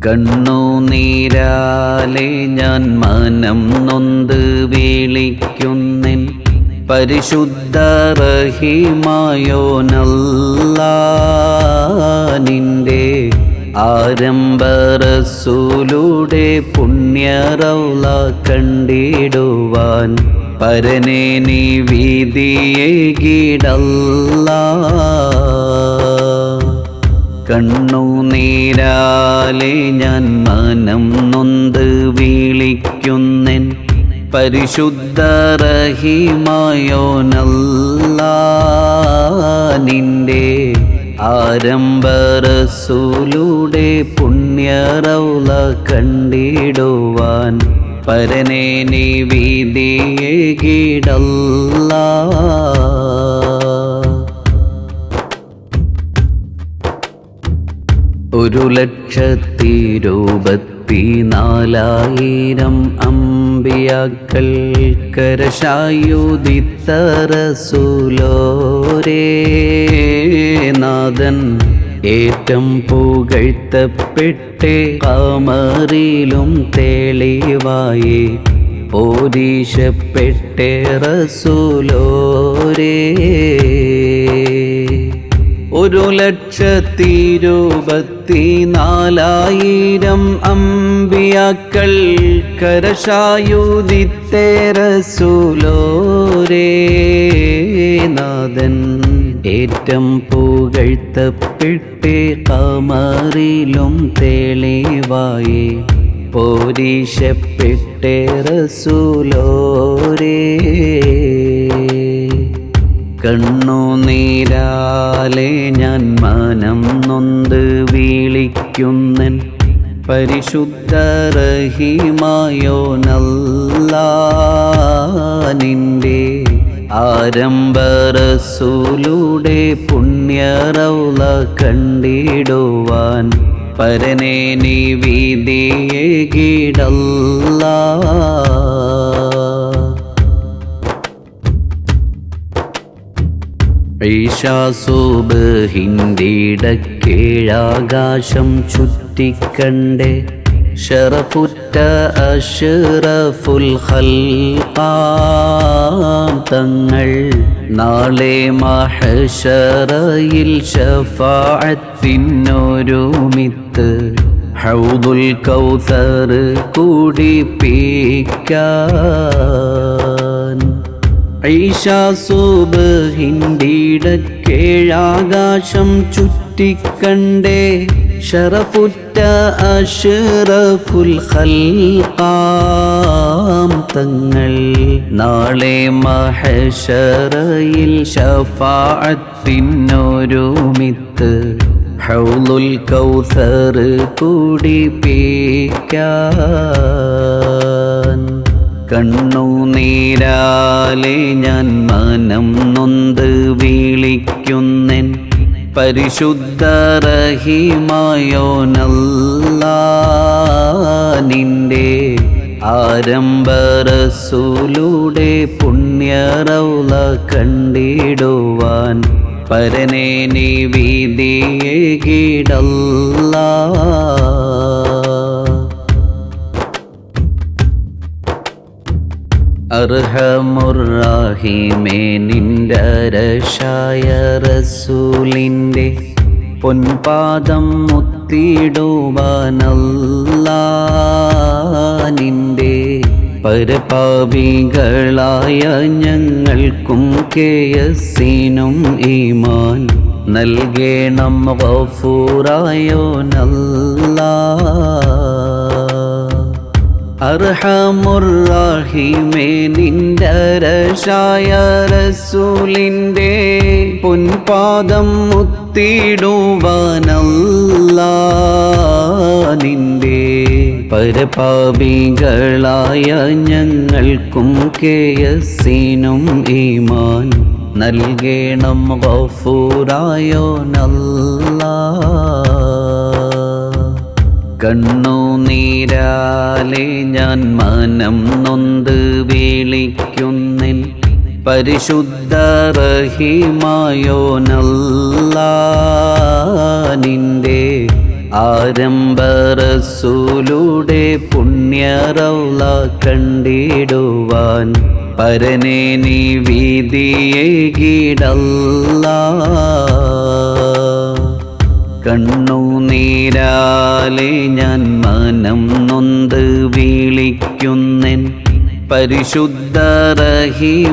കണ്ണുനീരാലെ ഞാൻ മനം നൊന്ത് വിളിക്കുന്നെൻ പരിശുദ്ധ റഹീമായോനല്ലാ. നിന്റെ ആരംഭ റസൂലുടെ പുണ്യ റൗള കണ്ടിടുവാൻ പരനെ നീ വീതിയേകിടല്ലാ. കണ്ണുനീരാലെ ഞാൻ മനം നൊന്ത് വിളിക്കുന്നെൻ പരിശുദ്ധ റഹീമായോനല്ലാ. നിന്റെ ആരംഭ റസൂലുടെ പുണ്യ റൗള കണ്ടിടുവാൻ പരനെ നീ വീതിയേകിടല്ലാ. ഒരു 1,24,000 അമ്പിയാക്കൾ കരശായുദിത്ത റസൂലോരേ. നാഥൻ ഏറ്റം പുകഴ്ത്തപ്പെട്ടേ ഖമറിലും തെളിവായേ പോരീശപ്പെട്ടേ റസൂലോരേ. 1,24,000 അമ്പിയാക്കൾ കരശായുദിത്തേ റസൂലോരേ. നാഥൻ ഏറ്റം പുകഴ്ത്തപ്പെട്ടേ ഖമറിലും തെളിവായേ പോരീശപ്പെട്ടേ റസൂലോരേ. കണ്ണുനീരാലെ ഞാൻ മനം നൊന്ത് വിളിക്കുന്നെൻ പരിശുദ്ധ റഹീമായോനല്ലാ. നിന്റെ ആരംഭ റസൂലുടെ പുണ്യ റൗള കണ്ടിടുവാൻ പരനെ നീ വീതിയേകിടല്ലാ. ഈശാ സുബ്ഹിന്റെ ഇടക്കേഴാകാശം ചുറ്റിക്കണ്ടേ ശറഫുറ്റ അഷ്റഫുൽ ഖൽഖാം തങ്ങൾ നാളെ മഹ്ശറയിൽ ശഫാഅത്തിനൊരുമിത്ത് ഹൗദുൽ കൗസർ കുടിപ്പിക്കാൻ. ഈശാ സുബ്ഹിന്റെ ഇടക്കേഴാകാശം ചുറ്റിക്കണ്ടേ ശറഫുറ്റ അഷ്റഫുൽ ഖൽഖാം തങ്ങൾ നാളെ മഹ്ശറയിൽ ശഫാഅത്തിനൊരുമിത്ത് ഹൗദുൽ കൗസർ കുടിപ്പിക്കാൻ. കണ്ണുനീരാലെ ഞാൻ മനം നൊന്ത് വിളിക്കുന്നെൻ പരിശുദ്ധ റഹീമായോനല്ലാ. നിന്റെ ആരംഭ റസൂലുടെ പുണ്യ റൗള കണ്ടിടുവാൻ പരനെ നീ വീതിയേകിടല്ലാ. അർഹമുർറഹീമേ നിന്റെ അരശായ റസൂലിൻ്റെ പൊൻപാദം മുത്തിടുവാനല്ലാ. നിന്റെ പരപാപികളായ ഞങ്ങൾക്കും കേയസിനും ഈമാൻ നൽകേണം ഗഫൂറായോനല്ലാ. അർഹമുർറഹീമേ നിന്റെ അരശായ റസൂലിൻ്റെ പൊൻപാദം മുത്തിടുവാനല്ലാ. നിന്റെ പരപാപികളായ ഞങ്ങൾക്കും കേയസിനും ഈമാൻ നൽകേണം ഗഫൂറായോനല്ലാ. കണ്ണുനീരാലെ ഞാൻ മനം നൊന്ത് വിളിക്കുന്നെൻ പരിശുദ്ധ റഹീമായോനല്ലാ. നിന്റെ ആരംഭ റസൂലുടെ പുണ്യറൗള കണ്ടിടുവാൻ പരനെ നീ വീതിയേകിടല്ലാ. കണ്ണുനീരാലെ ഞാൻ മനം നൊന്ത് വിളിക്കുന്നെൻ പരിശുദ്ധ റഹീമായോനല്ലാ.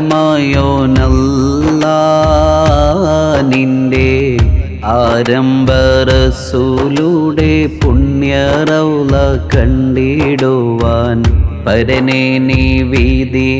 നിന്റെ ആരംഭ റസൂലുടെ പുണ്യറൗള കണ്ടിടുവാൻ പരനെ നീ വീതിയേകിടല്ലാ.